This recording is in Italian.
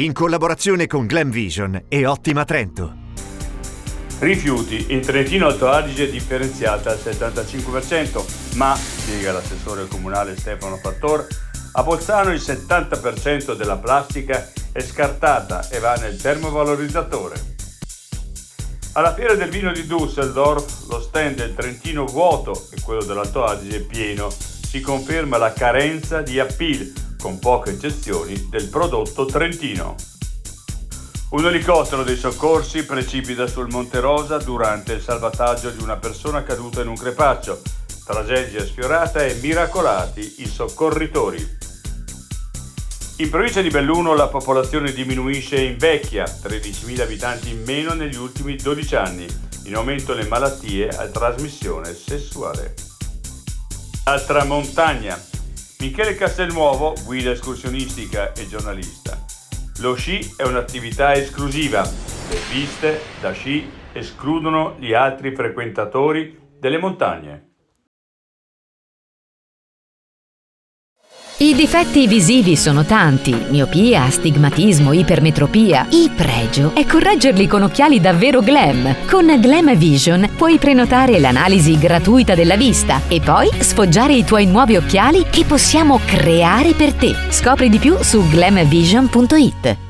in collaborazione con Glam Vision e Ottima Trento. Rifiuti, in Trentino Alto Adige è differenziata al 75%, ma, spiega l'assessore comunale Stefano Fattor, a Bolzano il 70% della plastica è scartata e va nel termovalorizzatore. Alla Fiera del Vino di Düsseldorf lo stand del Trentino vuoto e quello dell'Alto Adige pieno. Si conferma la carenza di appeal, con poche eccezioni, del prodotto trentino. Un elicottero dei soccorsi precipita sul Monte Rosa durante il salvataggio di una persona caduta in un crepaccio. Tragedia sfiorata e miracolati i soccorritori. In provincia di Belluno la popolazione diminuisce e invecchia, 13.000 abitanti in meno negli ultimi 12 anni, in aumento le malattie a trasmissione sessuale. Altra montagna. Michele Castelnuovo, guida escursionistica e giornalista. Lo sci è un'attività esclusiva. Le piste da sci escludono gli altri frequentatori delle montagne. I difetti visivi sono tanti: miopia, astigmatismo, ipermetropia. Il pregio è correggerli con occhiali davvero glam. Con Glam Vision puoi prenotare l'analisi gratuita della vista e poi sfoggiare i tuoi nuovi occhiali che possiamo creare per te. Scopri di più su glamvision.it.